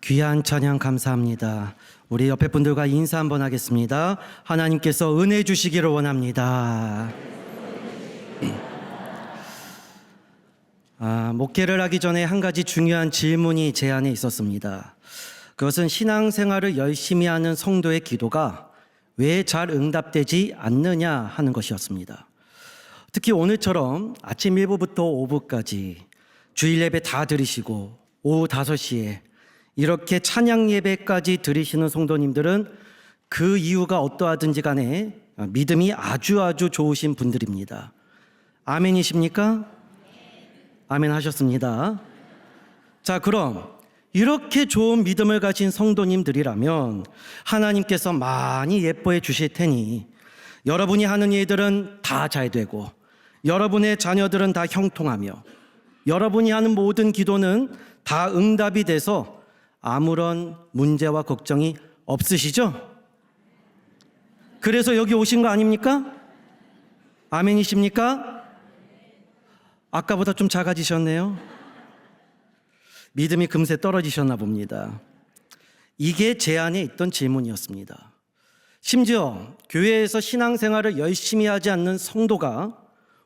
귀한 찬양 감사합니다. 우리 옆에 분들과 인사 한번 하겠습니다. 하나님께서 은혜 주시기를 원합니다. 목회를 하기 전에 한 가지 중요한 질문이 제 안에 있었습니다. 그것은 신앙생활을 열심히 하는 성도의 기도가 왜 잘 응답되지 않느냐 하는 것이었습니다. 특히 오늘처럼 아침 1부부터 5부까지 주일 예배 다 들으시고 오후 5시에 이렇게 찬양 예배까지 들으시는 성도님들은 그 이유가 어떠하든지 간에 믿음이 아주 좋으신 분들입니다. 아멘이십니까? 아멘 하셨습니다. 자, 그럼 이렇게 좋은 믿음을 가진 성도님들이라면 하나님께서 많이 예뻐해 주실 테니 여러분이 하는 일들은 다 잘 되고 여러분의 자녀들은 다 형통하며 여러분이 하는 모든 기도는 다 응답이 돼서 아무런 문제와 걱정이 없으시죠? 그래서 여기 오신 거 아닙니까? 아멘이십니까? 아까보다 좀 작아지셨네요. 믿음이 금세 떨어지셨나 봅니다. 이게 제 안에 있던 질문이었습니다. 심지어 교회에서 신앙생활을 열심히 하지 않는 성도가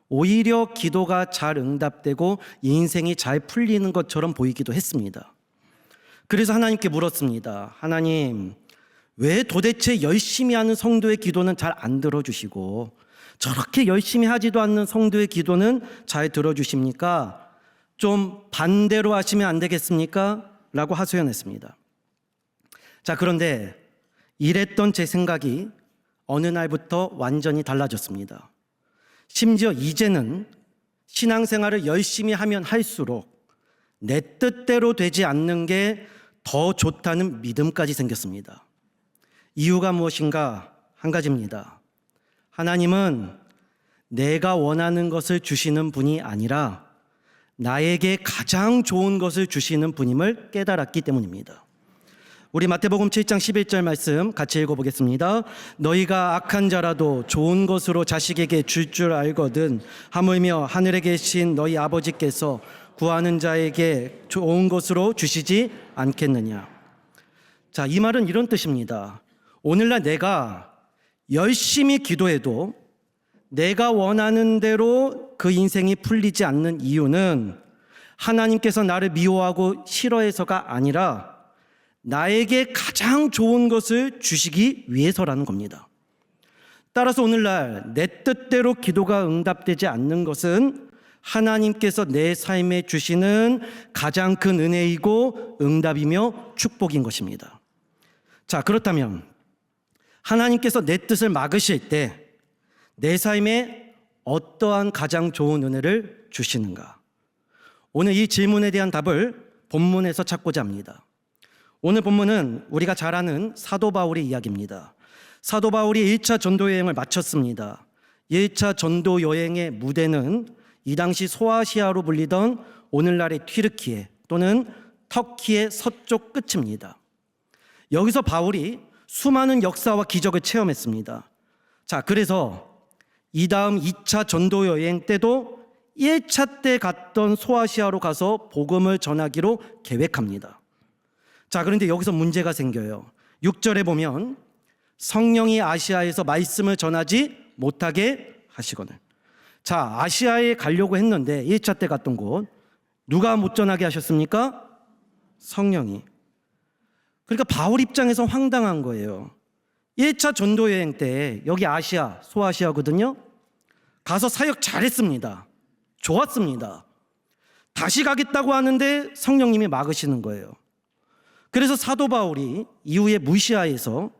오히려 기도가 잘 응답되고 인생이 잘 풀리는 것처럼 보이기도 했습니다. 그래서 하나님께 물었습니다. 하나님, 왜 도대체 열심히 하는 성도의 기도는 잘 안 들어주시고 저렇게 열심히 하지도 않는 성도의 기도는 잘 들어주십니까? 좀 반대로 하시면 안 되겠습니까? 라고 하소연했습니다. 자, 그런데 이랬던 제 생각이 어느 날부터 완전히 달라졌습니다. 심지어 이제는 신앙생활을 열심히 하면 할수록 내 뜻대로 되지 않는 게 더 좋다는 믿음까지 생겼습니다. 이유가 무엇인가? 한 가지입니다. 하나님은 내가 원하는 것을 주시는 분이 아니라 나에게 가장 좋은 것을 주시는 분임을 깨달았기 때문입니다. 우리 마태복음 7장 11절 말씀 같이 읽어보겠습니다. 너희가 악한 자라도 좋은 것으로 자식에게 줄 줄 알거든 하물며 하늘에 계신 너희 아버지께서 구하는 자에게 좋은 것으로 주시지 않겠느냐. 자, 이 말은 이런 뜻입니다. 오늘날 내가 열심히 기도해도 내가 원하는 대로 그 인생이 풀리지 않는 이유는 하나님께서 나를 미워하고 싫어해서가 아니라 나에게 가장 좋은 것을 주시기 위해서라는 겁니다. 따라서 오늘날 내 뜻대로 기도가 응답되지 않는 것은 하나님께서 내 삶에 주시는 가장 큰 은혜이고 응답이며 축복인 것입니다. 자, 그렇다면 하나님께서 내 뜻을 막으실 때 내 삶에 어떠한 가장 좋은 은혜를 주시는가? 오늘 이 질문에 대한 답을 본문에서 찾고자 합니다. 오늘 본문은 우리가 잘 아는 사도 바울의 이야기입니다. 사도 바울이 1차 전도 여행을 마쳤습니다. 1차 전도 여행의 무대는 이 당시 소아시아로 불리던 오늘날의 튀르키예 또는 터키의 서쪽 끝입니다. 여기서 바울이 수많은 역사와 기적을 체험했습니다. 자, 그래서 이 다음 2차 전도 여행 때도 1차 때 갔던 소아시아로 가서 복음을 전하기로 계획합니다. 자, 그런데 여기서 문제가 생겨요. 6절에 보면 성령이 아시아에서 말씀을 전하지 못하게 하시거늘. 자, 아시아에 가려고 했는데 1차 때 갔던 곳 누가 못 전하게 하셨습니까? 성령이. 그러니까 바울 입장에서 황당한 거예요. 1차 전도 여행 때 여기 아시아, 소아시아거든요. 가서 사역 잘했습니다. 좋았습니다. 다시 가겠다고 하는데 성령님이 막으시는 거예요. 그래서 사도 바울이 이후에 무시아에서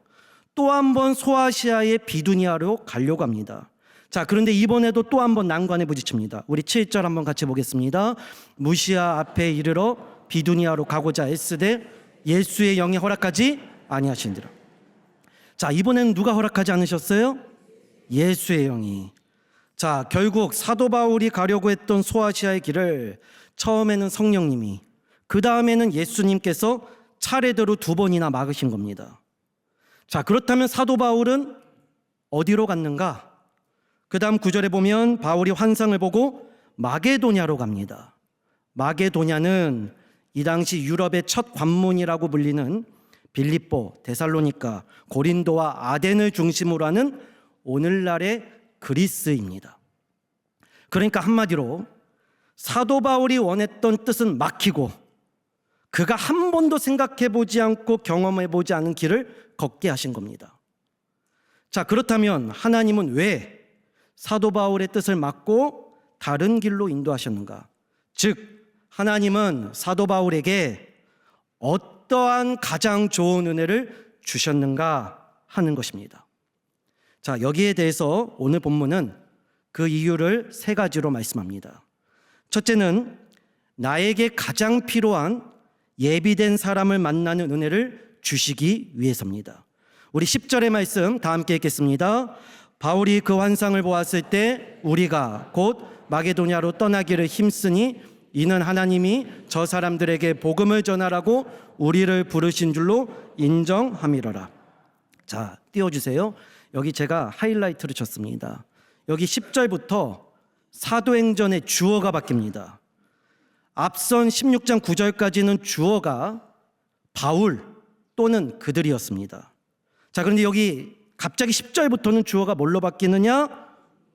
또 한 번 소아시아의 비두니아로 가려고 합니다. 자, 그런데 이번에도 또 한 번 난관에 부딪힙니다. 우리 7절 한번 같이 보겠습니다. 무시아 앞에 이르러 비두니아로 가고자 애쓰되 예수의 영이 허락하지 아니하신지라. 자, 이번에는 누가 허락하지 않으셨어요? 예수의 영이. 자, 결국 사도 바울이 가려고 했던 소아시아의 길을 처음에는 성령님이, 그 다음에는 예수님께서 차례대로 2번이나 막으신 겁니다. 자, 그렇다면 사도 바울은 어디로 갔는가? 그 다음 9절에 보면 바울이 환상을 보고 마게도냐로 갑니다. 마게도냐는 이 당시 유럽의 첫 관문이라고 불리는 빌립보, 데살로니가, 고린도와 아덴을 중심으로 하는 오늘날의 그리스입니다. 그러니까 한마디로 사도 바울이 원했던 뜻은 막히고 그가 한 번도 생각해 보지 않고 경험해 보지 않은 길을 걷게 하신 겁니다. 자, 그렇다면 하나님은 왜 사도 바울의 뜻을 막고 다른 길로 인도하셨는가? 즉, 하나님은 사도 바울에게 어떠한 가장 좋은 은혜를 주셨는가 하는 것입니다. 자, 여기에 대해서 오늘 본문은 그 이유를 세 가지로 말씀합니다. 첫째는 나에게 가장 필요한 예비된 사람을 만나는 은혜를 주시기 위해서입니다. 우리 10절의 말씀 다 함께 읽겠습니다. 바울이 그 환상을 보았을 때 우리가 곧 마게도냐로 떠나기를 힘쓰니 이는 하나님이 저 사람들에게 복음을 전하라고 우리를 부르신 줄로 인정함이로라. 자, 띄워주세요. 여기 제가 하이라이트를 쳤습니다. 여기 10절부터 사도행전의 주어가 바뀝니다. 앞선 16장 9절까지는 주어가 바울 또는 그들이었습니다. 자, 그런데 여기 갑자기 10절부터는 주어가 뭘로 바뀌느냐?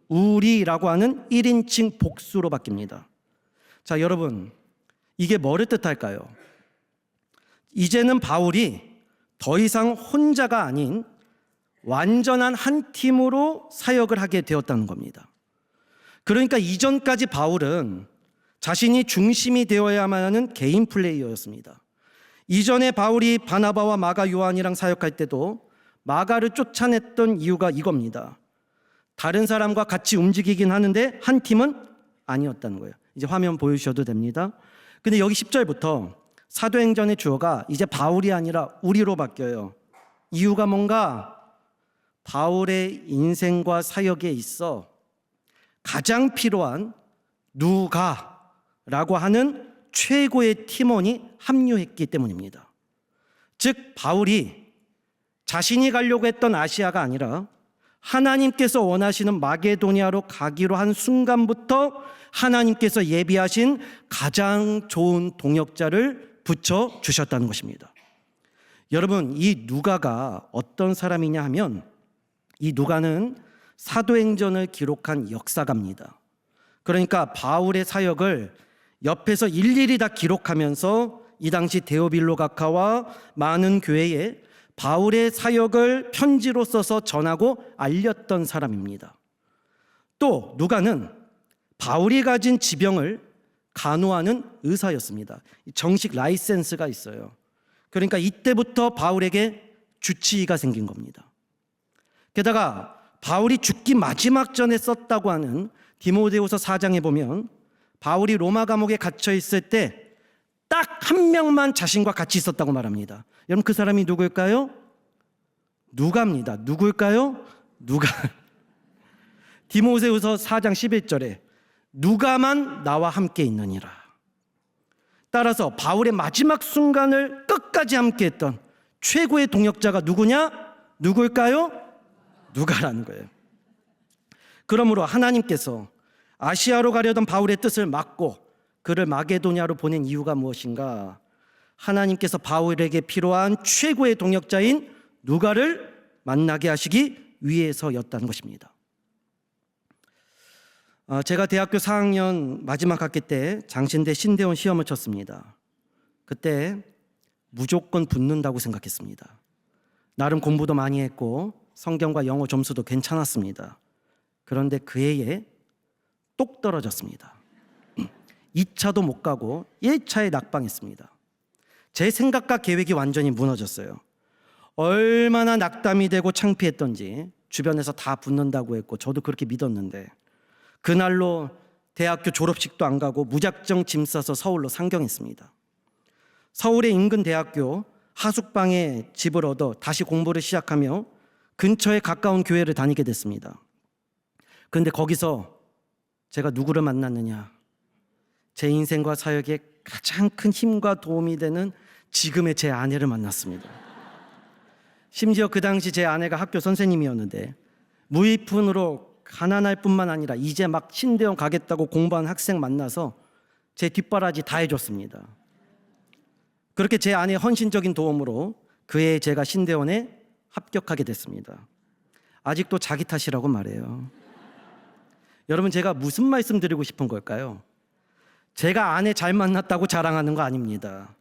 우리라고 하는 1인칭 복수로 바뀝니다. 자, 여러분, 이게 뭐를 뜻할까요? 이제는 바울이 더 이상 혼자가 아닌 완전한 한 팀으로 사역을 하게 되었다는 겁니다. 그러니까 이전까지 바울은 자신이 중심이 되어야만 하는 개인 플레이어였습니다. 이전에 바울이 바나바와 마가 요한이랑 사역할 때도 마가를 쫓아냈던 이유가 이겁니다. 다른 사람과 같이 움직이긴 하는데 한 팀은 아니었다는 거예요. 이제 화면 보여주셔도 됩니다. 근데 여기 10절부터 사도행전의 주어가 이제 바울이 아니라 우리로 바뀌어요. 이유가 뭔가? 바울의 인생과 사역에 있어 가장 필요한 누가라고 하는 최고의 팀원이 합류했기 때문입니다. 즉, 바울이 자신이 가려고 했던 아시아가 아니라 하나님께서 원하시는 마게도니아로 가기로 한 순간부터 하나님께서 예비하신 가장 좋은 동역자를 붙여주셨다는 것입니다. 여러분, 이 누가가 어떤 사람이냐 하면 이 누가는 사도행전을 기록한 역사가입니다. 그러니까 바울의 사역을 옆에서 일일이 다 기록하면서 이 당시 데오빌로 각하와 많은 교회에 바울의 사역을 편지로 써서 전하고 알렸던 사람입니다. 또 누가는 바울이 가진 지병을 간호하는 의사였습니다. 정식 라이센스가 있어요. 그러니까 이때부터 바울에게 주치의가 생긴 겁니다. 게다가 바울이 죽기 마지막 전에 썼다고 하는 디모데후서 4장에 보면 바울이 로마 감옥에 갇혀 있을 때 딱 한 명만 자신과 같이 있었다고 말합니다. 여러분, 그 사람이 누구일까요? 누가입니다. 누구일까요? 누가. 디모데후서 4장 11절에 누가만 나와 함께 있느니라. 따라서 바울의 마지막 순간을 끝까지 함께했던 최고의 동역자가 누구냐? 누구일까요? 누가라는 거예요. 그러므로 하나님께서 아시아로 가려던 바울의 뜻을 막고 그를 마게도냐로 보낸 이유가 무엇인가? 하나님께서 바울에게 필요한 최고의 동역자인 누가를 만나게 하시기 위해서였다는 것입니다. 제가 대학교 4학년 마지막 학기 때 장신대 신대원 시험을 쳤습니다. 그때 무조건 붙는다고 생각했습니다. 나름 공부도 많이 했고 성경과 영어 점수도 괜찮았습니다. 그런데 그 해에 똑 떨어졌습니다. 2차도 못 가고 1차에 낙방했습니다. 제 생각과 계획이 완전히 무너졌어요. 얼마나 낙담이 되고 창피했던지 주변에서 다 붙는다고 했고 저도 그렇게 믿었는데 그날로 대학교 졸업식도 안 가고 무작정 짐 싸서 서울로 상경했습니다. 서울의 인근 대학교 하숙방에 집을 얻어 다시 공부를 시작하며 근처에 가까운 교회를 다니게 됐습니다. 그런데 거기서 제가 누구를 만났느냐? 제 인생과 사역에 가장 큰 힘과 도움이 되는 지금의 제 아내를 만났습니다. 심지어 그 당시 제 아내가 학교 선생님이었는데 무일푼으로 가난할 뿐만 아니라 이제 막 신대원 가겠다고 공부한 학생 만나서 제 뒷바라지 다 해줬습니다. 그렇게 제 아내의 헌신적인 도움으로 그해 제가 신대원에 합격하게 됐습니다. 아직도 자기 탓이라고 말해요. 여러분, 제가 무슨 말씀 드리고 싶은 걸까요? 제가 아내 잘 만났다고 자랑하는 거 아닙니다.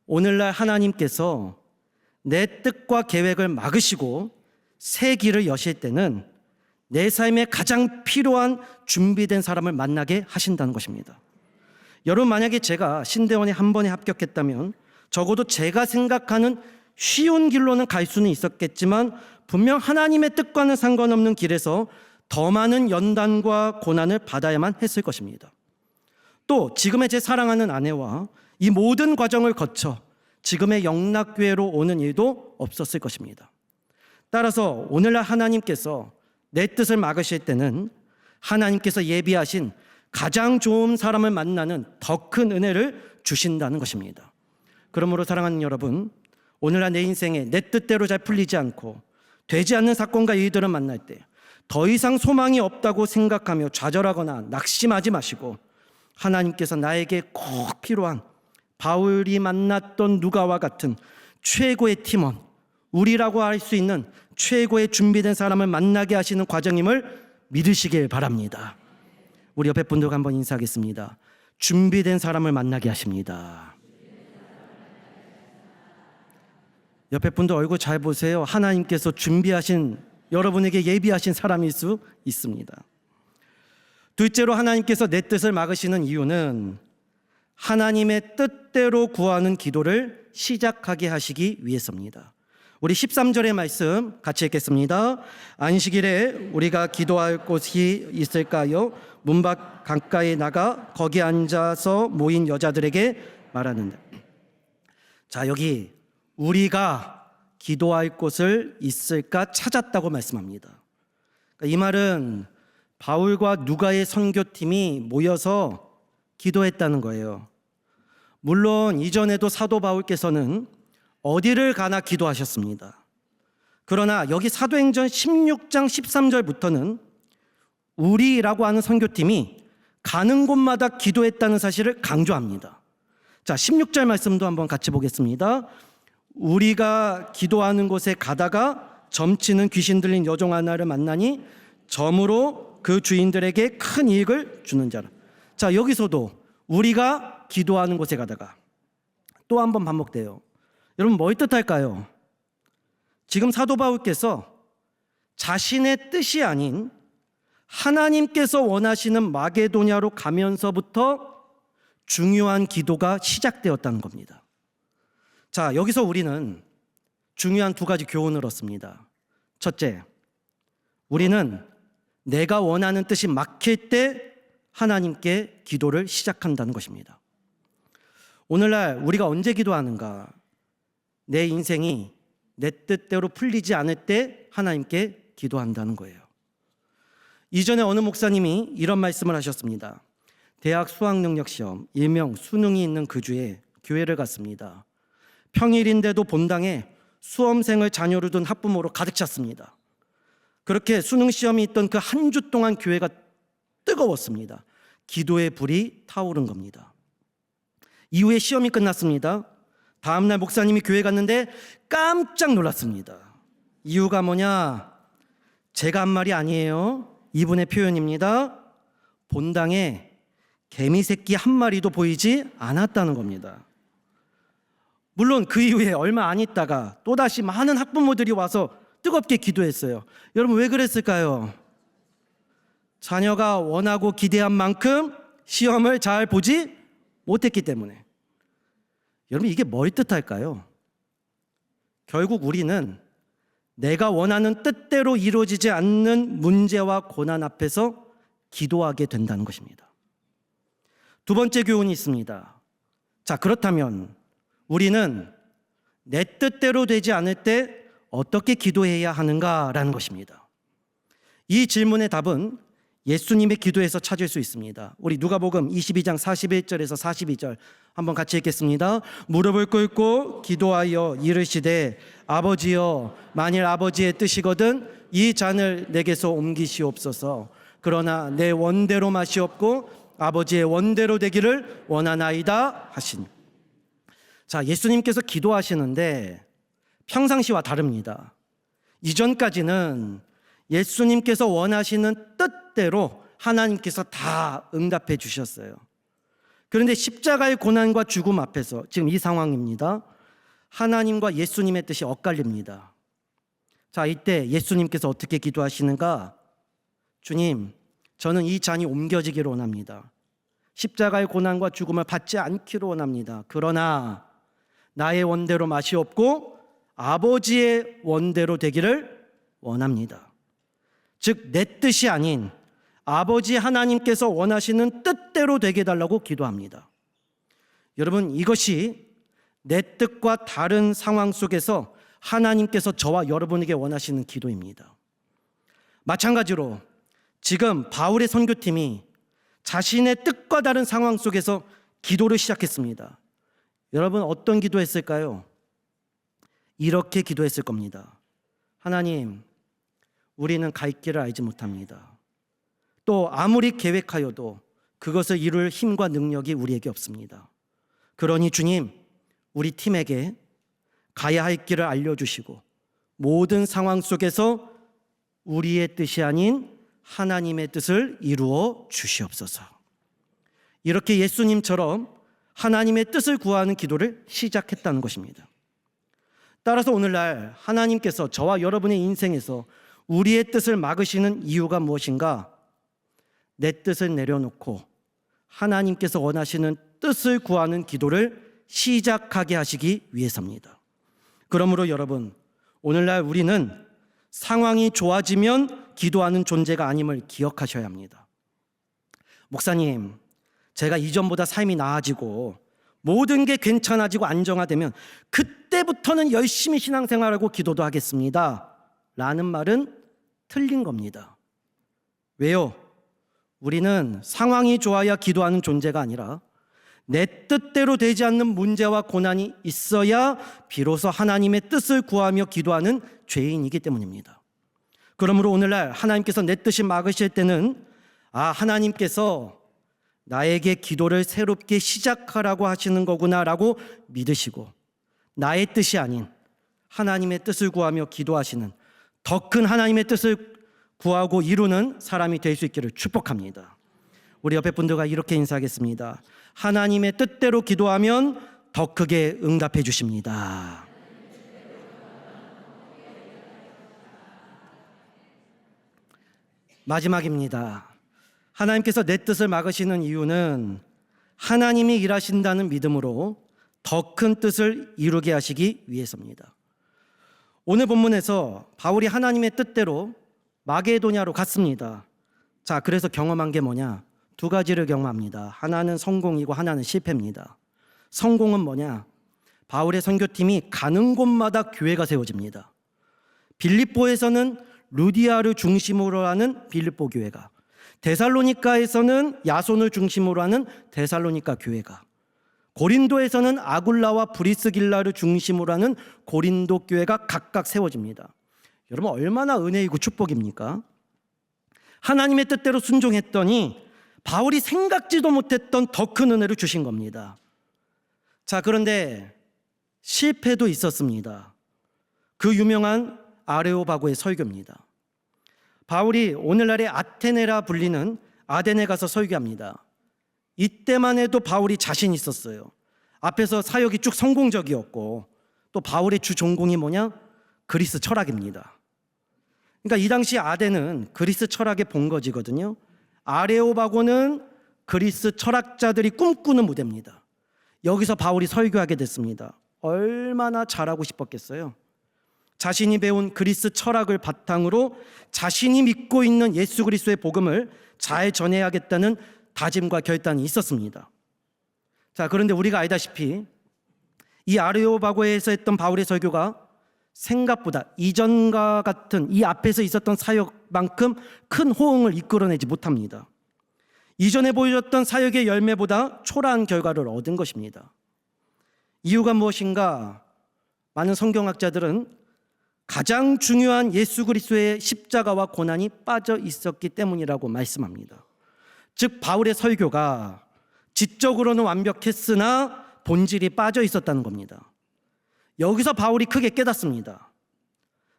오늘날 하나님께서 내 뜻과 계획을 막으시고 새 길을 여실 때는 내 삶에 가장 필요한 준비된 사람을 만나게 하신다는 것입니다. 여러분, 만약에 제가 신대원에 한 번에 합격했다면 적어도 제가 생각하는 쉬운 길로는 갈 수는 있었겠지만 분명 하나님의 뜻과는 상관없는 길에서 더 많은 연단과 고난을 받아야만 했을 것입니다. 또 지금의 제 사랑하는 아내와 이 모든 과정을 거쳐 지금의 영락교회로 오는 일도 없었을 것입니다. 따라서 오늘날 하나님께서 내 뜻을 막으실 때는 하나님께서 예비하신 가장 좋은 사람을 만나는 더 큰 은혜를 주신다는 것입니다. 그러므로 사랑하는 여러분, 오늘날 내 인생에 내 뜻대로 잘 풀리지 않고 되지 않는 사건과 일들을 만날 때 더 이상 소망이 없다고 생각하며 좌절하거나 낙심하지 마시고 하나님께서 나에게 꼭 필요한 바울이 만났던 누가와 같은 최고의 팀원, 우리라고 할 수 있는 최고의 준비된 사람을 만나게 하시는 과정임을 믿으시길 바랍니다. 우리 옆에 분들과 한번 인사하겠습니다. 준비된 사람을 만나게 하십니다. 옆에 분들 얼굴 잘 보세요. 하나님께서 준비하신, 여러분에게 예비하신 사람일 수 있습니다. 둘째로, 하나님께서 내 뜻을 막으시는 이유는 하나님의 뜻대로 구하는 기도를 시작하게 하시기 위해서입니다. 우리 13절의 말씀 같이 읽겠습니다. 안식일에 우리가 기도할 곳이 있을까요? 문 밖 강가에 나가 거기 앉아서 모인 여자들에게 말하는데, 자, 여기 우리가 기도할 곳을 있을까 찾았다고 말씀합니다. 그러니까 이 말은 바울과 누가의 선교팀이 모여서 기도했다는 거예요. 물론 이전에도 사도 바울께서는 어디를 가나 기도하셨습니다. 그러나 여기 사도행전 16장 13절부터는 우리라고 하는 선교팀이 가는 곳마다 기도했다는 사실을 강조합니다. 자, 16절 말씀도 한번 같이 보겠습니다. 우리가 기도하는 곳에 가다가 점치는 귀신 들린 여종 하나를 만나니 점으로 그 주인들에게 큰 이익을 주는 자라. 자, 여기서도 우리가 기도하는 곳에 가다가 또 한 번 반복돼요. 여러분, 뭘 뜻할까요? 지금 사도 바울께서 자신의 뜻이 아닌 하나님께서 원하시는 마게도냐로 가면서부터 중요한 기도가 시작되었다는 겁니다. 자, 여기서 우리는 중요한 두 가지 교훈을 얻습니다. 첫째, 우리는 내가 원하는 뜻이 막힐 때 하나님께 기도를 시작한다는 것입니다. 오늘날 우리가 언제 기도하는가? 내 인생이 내 뜻대로 풀리지 않을 때 하나님께 기도한다는 거예요. 이전에 어느 목사님이 이런 말씀을 하셨습니다. 대학 수학능력시험, 일명 수능이 있는 그 주에 교회를 갔습니다. 평일인데도 본당에 수험생을 자녀로 둔 학부모로 가득 찼습니다. 그렇게 수능시험이 있던 그 한 주 동안 교회가 뜨거웠습니다. 기도의 불이 타오른 겁니다. 이후에 시험이 끝났습니다. 다음날 목사님이 교회 갔는데 깜짝 놀랐습니다. 이유가 뭐냐? 제가 한 말이 아니에요. 이분의 표현입니다. 본당에 개미 새끼 한 마리도 보이지 않았다는 겁니다. 물론 그 이후에 얼마 안 있다가 또다시 많은 학부모들이 와서 뜨겁게 기도했어요. 여러분, 왜 그랬을까요? 자녀가 원하고 기대한 만큼 시험을 잘 보지 못했기 때문에. 여러분, 이게 뭘 뜻할까요? 결국 우리는 내가 원하는 뜻대로 이루어지지 않는 문제와 고난 앞에서 기도하게 된다는 것입니다. 두 번째 교훈이 있습니다. 자, 그렇다면 우리는 내 뜻대로 되지 않을 때 어떻게 기도해야 하는가라는 것입니다. 이 질문의 답은 예수님의 기도에서 찾을 수 있습니다. 우리 누가복음 22장 41절에서 42절 한번 같이 읽겠습니다. 무릎을 꿇고 기도하여 이르시되 아버지여, 만일 아버지의 뜻이거든 이 잔을 내게서 옮기시옵소서. 그러나 내 원대로 마시옵고 아버지의 원대로 되기를 원하나이다 하시니. 자, 예수님께서 기도하시는데 평상시와 다릅니다. 이전까지는 예수님께서 원하시는 뜻대로 하나님께서 다 응답해 주셨어요. 그런데 십자가의 고난과 죽음 앞에서 지금 이 상황입니다. 하나님과 예수님의 뜻이 엇갈립니다. 자, 이때 예수님께서 어떻게 기도하시는가? 주님, 저는 이 잔이 옮겨지기를 원합니다. 십자가의 고난과 죽음을 받지 않기를 원합니다. 그러나 나의 원대로 마시옵고 아버지의 원대로 되기를 원합니다. 즉, 내 뜻이 아닌 아버지 하나님께서 원하시는 뜻대로 되게 해달라고 기도합니다. 여러분, 이것이 내 뜻과 다른 상황 속에서 하나님께서 저와 여러분에게 원하시는 기도입니다. 마찬가지로 지금 바울의 선교팀이 자신의 뜻과 다른 상황 속에서 기도를 시작했습니다. 여러분, 어떤 기도했을까요? 이렇게 기도했을 겁니다. 하나님, 우리는 갈 길을 알지 못합니다. 또 아무리 계획하여도 그것을 이룰 힘과 능력이 우리에게 없습니다. 그러니 주님, 우리 팀에게 가야 할 길을 알려주시고 모든 상황 속에서 우리의 뜻이 아닌 하나님의 뜻을 이루어 주시옵소서. 이렇게 예수님처럼 하나님의 뜻을 구하는 기도를 시작했다는 것입니다. 따라서 오늘날 하나님께서 저와 여러분의 인생에서 우리의 뜻을 막으시는 이유가 무엇인가? 내 뜻을 내려놓고 하나님께서 원하시는 뜻을 구하는 기도를 시작하게 하시기 위해서입니다. 그러므로 여러분, 오늘날 우리는 상황이 좋아지면 기도하는 존재가 아님을 기억하셔야 합니다. 목사님, 제가 이전보다 삶이 나아지고 모든 게 괜찮아지고 안정화되면 그때부터는 열심히 신앙생활하고 기도도 하겠습니다 라는 말은 틀린 겁니다. 왜요? 우리는 상황이 좋아야 기도하는 존재가 아니라 내 뜻대로 되지 않는 문제와 고난이 있어야 비로소 하나님의 뜻을 구하며 기도하는 죄인이기 때문입니다. 그러므로 오늘날 하나님께서 내 뜻이 막으실 때는 하나님께서 나에게 기도를 새롭게 시작하라고 하시는 거구나라고 믿으시고 나의 뜻이 아닌 하나님의 뜻을 구하며 기도하시는 더 큰 하나님의 뜻을 구하고 이루는 사람이 될 수 있기를 축복합니다. 우리 옆에 분들과 이렇게 인사하겠습니다. 하나님의 뜻대로 기도하면 더 크게 응답해 주십니다. 마지막입니다. 하나님께서 내 뜻을 막으시는 이유는 하나님이 일하신다는 믿음으로 더 큰 뜻을 이루게 하시기 위해서입니다. 오늘 본문에서 바울이 하나님의 뜻대로 마게도냐로 갔습니다. 자, 그래서 경험한 게 뭐냐? 두 가지를 경험합니다. 하나는 성공이고 하나는 실패입니다. 성공은 뭐냐? 바울의 선교팀이 가는 곳마다 교회가 세워집니다. 빌립보에서는 루디아를 중심으로 하는 빌립보 교회가, 데살로니가에서는 야손을 중심으로 하는 데살로니가 교회가, 고린도에서는 아굴라와 브리스길라를 중심으로 하는 고린도 교회가 각각 세워집니다. 여러분, 얼마나 은혜이고 축복입니까? 하나님의 뜻대로 순종했더니 바울이 생각지도 못했던 더 큰 은혜를 주신 겁니다. 자, 그런데 실패도 있었습니다. 그 유명한 아레오바고의 설교입니다. 바울이 오늘날의 아테네라 불리는 아덴에 가서 설교합니다. 이때만 해도 바울이 자신 있었어요. 앞에서 사역이 쭉 성공적이었고 또 바울의 주 전공이 뭐냐? 그리스 철학입니다. 그러니까 이 당시 아덴은 그리스 철학의 본거지거든요. 아레오바고는 그리스 철학자들이 꿈꾸는 무대입니다. 여기서 바울이 설교하게 됐습니다. 얼마나 잘하고 싶었겠어요. 자신이 배운 그리스 철학을 바탕으로 자신이 믿고 있는 예수 그리스도의 복음을 잘 전해야겠다는 다짐과 결단이 있었습니다. 자, 그런데 우리가 알다시피 이 아레오바고에서 했던 바울의 설교가 생각보다 이전과 같은 이 앞에서 있었던 사역만큼 큰 호응을 이끌어내지 못합니다. 이전에 보여줬던 사역의 열매보다 초라한 결과를 얻은 것입니다. 이유가 무엇인가? 많은 성경학자들은 가장 중요한 예수 그리스도의 십자가와 고난이 빠져 있었기 때문이라고 말씀합니다. 즉 바울의 설교가 지적으로는 완벽했으나 본질이 빠져 있었다는 겁니다. 여기서 바울이 크게 깨닫습니다.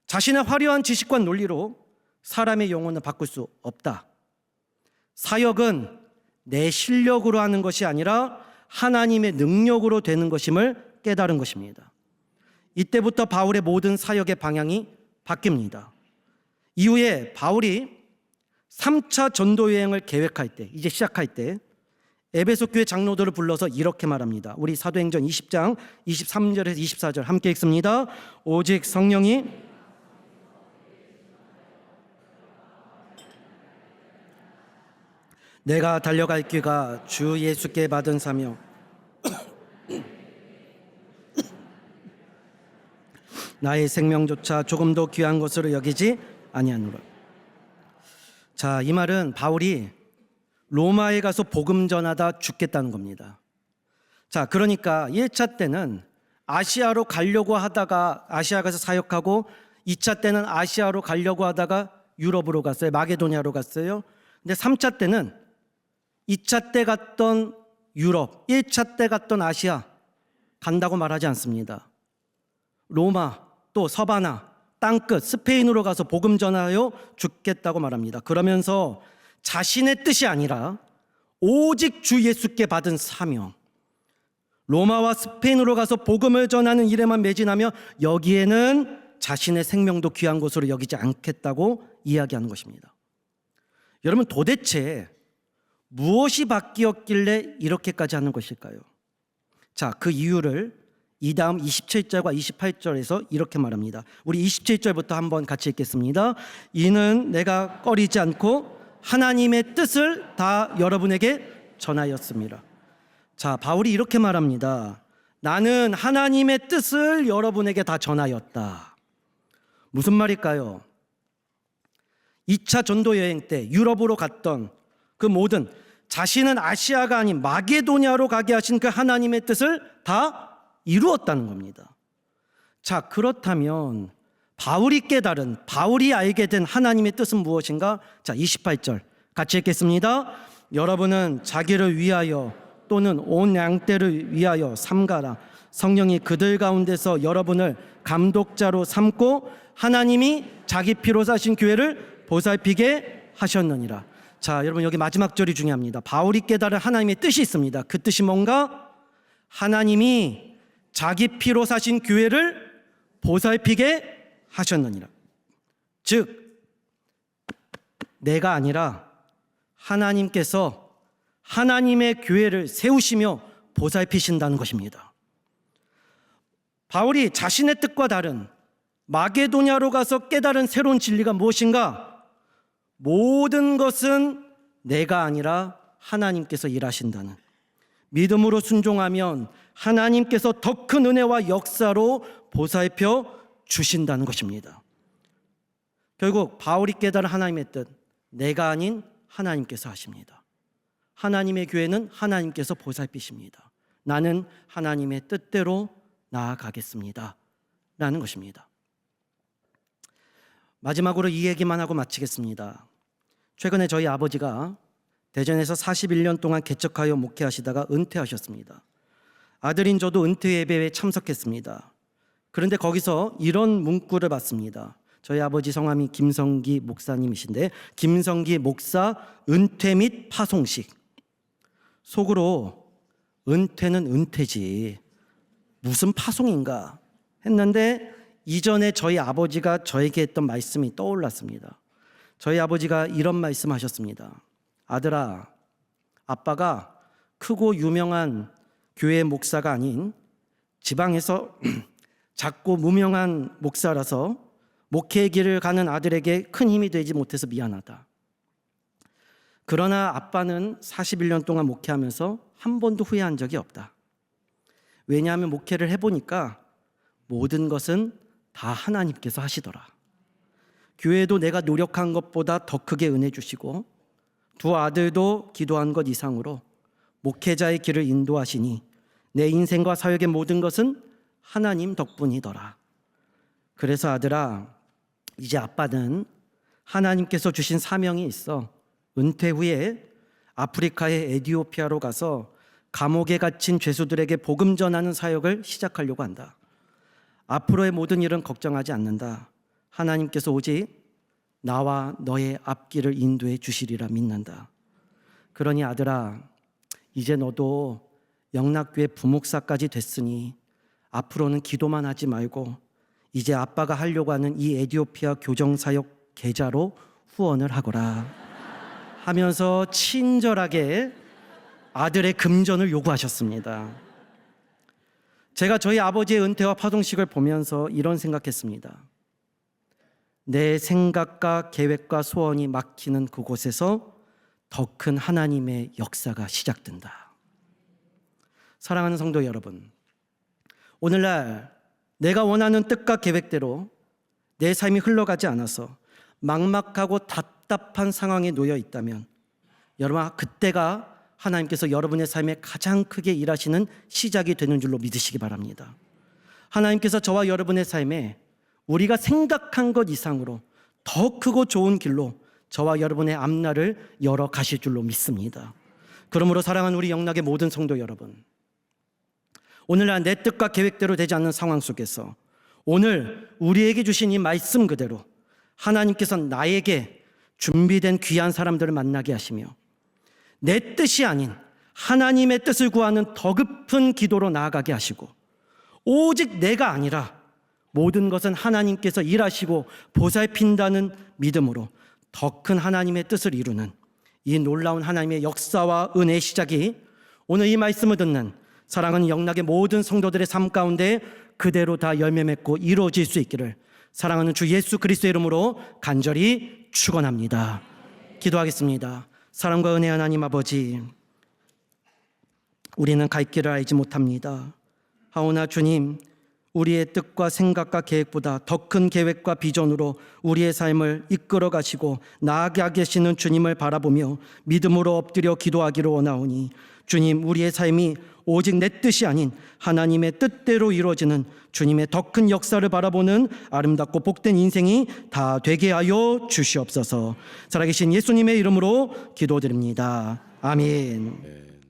자신의 화려한 지식과 논리로 사람의 영혼을 바꿀 수 없다. 사역은 내 실력으로 하는 것이 아니라 하나님의 능력으로 되는 것임을 깨달은 것입니다. 이때부터 바울의 모든 사역의 방향이 바뀝니다. 이후에 바울이 3차 전도 여행을 계획할 때, 이제 시작할 때 에베소 교회 장로들을 불러서 이렇게 말합니다. 우리 사도행전 20장 23절에서 24절 함께 읽습니다. 오직 성령이 내가 달려갈 길가 주 예수께 받은 사명 나의 생명조차 조금도 귀한 것으로 여기지 아니하노라. 자, 이 말은 바울이 로마에 가서 복음 전하다 죽겠다는 겁니다. 자, 그러니까 1차 때는 아시아로 가려고 하다가 아시아 가서 사역하고 2차 때는 아시아로 가려고 하다가 유럽으로 갔어요. 마게도니아로 갔어요. 근데 3차 때는 2차 때 갔던 유럽, 1차 때 갔던 아시아 간다고 말하지 않습니다. 로마, 또 서바나, 땅끝 스페인으로 가서 복음 전하여 죽겠다고 말합니다. 그러면서 자신의 뜻이 아니라 오직 주 예수께 받은 사명, 로마와 스페인으로 가서 복음을 전하는 일에만 매진하며 여기에는 자신의 생명도 귀한 것으로 여기지 않겠다고 이야기하는 것입니다. 여러분, 도대체 무엇이 바뀌었길래 이렇게까지 하는 것일까요? 자, 그 이유를 이 다음 27절과 28절에서 이렇게 말합니다. 우리 27절부터 한번 같이 읽겠습니다. 이는 내가 꺼리지 않고 하나님의 뜻을 다 여러분에게 전하였습니다. 자, 바울이 이렇게 말합니다. 나는 하나님의 뜻을 여러분에게 다 전하였다. 무슨 말일까요? 2차 전도 여행 때 유럽으로 갔던 그 모든, 자신은 아시아가 아닌 마게도니아로 가게 하신 그 하나님의 뜻을 다 이루었다는 겁니다. 자, 그렇다면 바울이 깨달은, 바울이 알게 된 하나님의 뜻은 무엇인가? 자, 28절 같이 읽겠습니다. 여러분은 자기를 위하여 또는 온 양떼를 위하여 삼가라. 성령이 그들 가운데서 여러분을 감독자로 삼고 하나님이 자기 피로 사신 교회를 보살피게 하셨느니라. 자, 여러분, 여기 마지막 절이 중요합니다. 바울이 깨달은 하나님의 뜻이 있습니다. 그 뜻이 뭔가? 하나님이 자기 피로 사신 교회를 보살피게 하셨느니라. 즉, 내가 아니라 하나님께서 하나님의 교회를 세우시며 보살피신다는 것입니다. 바울이 자신의 뜻과 다른 마게도냐로 가서 깨달은 새로운 진리가 무엇인가? 모든 것은 내가 아니라 하나님께서 일하신다는, 믿음으로 순종하면 하나님께서 더 큰 은혜와 역사로 보살펴 주신다는 것입니다. 결국 바울이 깨달은 하나님의 뜻, 내가 아닌 하나님께서 하십니다. 하나님의 교회는 하나님께서 보살피십니다. 나는 하나님의 뜻대로 나아가겠습니다 라는 것입니다. 마지막으로 이 얘기만 하고 마치겠습니다. 최근에 저희 아버지가 대전에서 41년 동안 개척하여 목회하시다가 은퇴하셨습니다. 아들인 저도 은퇴 예배에 참석했습니다. 그런데 거기서 이런 문구를 봤습니다. 저희 아버지 성함이 김성기 목사님이신데, 김성기 목사 은퇴 및 파송식. 속으로 은퇴는 은퇴지 무슨 파송인가 했는데, 이전에 저희 아버지가 저에게 했던 말씀이 떠올랐습니다. 저희 아버지가 이런 말씀하셨습니다. 아들아, 아빠가 크고 유명한 교회 목사가 아닌 지방에서 작고 무명한 목사라서 목회의 길을 가는 아들에게 큰 힘이 되지 못해서 미안하다. 그러나 아빠는 41년 동안 목회하면서 한 번도 후회한 적이 없다. 왜냐하면 목회를 해보니까 모든 것은 다 하나님께서 하시더라. 교회도 내가 노력한 것보다 더 크게 은혜 주시고 두 아들도 기도한 것 이상으로 목회자의 길을 인도하시니 내 인생과 사역의 모든 것은 하나님 덕분이더라. 그래서 아들아, 이제 아빠는 하나님께서 주신 사명이 있어 은퇴 후에 아프리카의 에티오피아로 가서 감옥에 갇힌 죄수들에게 복음 전하는 사역을 시작하려고 한다. 앞으로의 모든 일은 걱정하지 않는다. 하나님께서 오직 나와 너의 앞길을 인도해 주시리라 믿는다. 그러니 아들아, 이제 너도 영락교회 부목사까지 됐으니 앞으로는 기도만 하지 말고 이제 아빠가 하려고 하는 이 에티오피아 교정사역 계좌로 후원을 하거라 하면서 친절하게 아들의 금전을 요구하셨습니다. 제가 저희 아버지의 은퇴와 파송식을 보면서 이런 생각했습니다. 내 생각과 계획과 소원이 막히는 그곳에서 더 큰 하나님의 역사가 시작된다. 사랑하는 성도 여러분, 오늘날 내가 원하는 뜻과 계획대로 내 삶이 흘러가지 않아서 막막하고 답답한 상황에 놓여 있다면 여러분, 그때가 하나님께서 여러분의 삶에 가장 크게 일하시는 시작이 되는 줄로 믿으시기 바랍니다. 하나님께서 저와 여러분의 삶에 우리가 생각한 것 이상으로 더 크고 좋은 길로 저와 여러분의 앞날을 열어 가실 줄로 믿습니다. 그러므로 사랑하는 우리 영락의 모든 성도 여러분, 오늘날 내 뜻과 계획대로 되지 않는 상황 속에서 오늘 우리에게 주신 이 말씀 그대로 하나님께서 나에게 준비된 귀한 사람들을 만나게 하시며 내 뜻이 아닌 하나님의 뜻을 구하는 더 깊은 기도로 나아가게 하시고 오직 내가 아니라 모든 것은 하나님께서 일하시고 보살핀다는 믿음으로 더 큰 하나님의 뜻을 이루는 이 놀라운 하나님의 역사와 은혜의 시작이 오늘 이 말씀을 듣는 사랑하는 영락의 모든 성도들의 삶 가운데 그대로 다 열매 맺고 이루어질 수 있기를 사랑하는 주 예수 그리스도의 이름으로 간절히 축원합니다. 기도하겠습니다. 사랑과 은혜 하나님 아버지, 우리는 갈 길을 알지 못합니다. 하오나 주님, 우리의 뜻과 생각과 계획보다 더 큰 계획과 비전으로 우리의 삶을 이끌어 가시고 나아가 계시는 주님을 바라보며 믿음으로 엎드려 기도하기를 원하오니 주님, 우리의 삶이 오직 내 뜻이 아닌 하나님의 뜻대로 이루어지는 주님의 더 큰 역사를 바라보는 아름답고 복된 인생이 다 되게 하여 주시옵소서. 살아계신 예수님의 이름으로 기도드립니다. 아멘.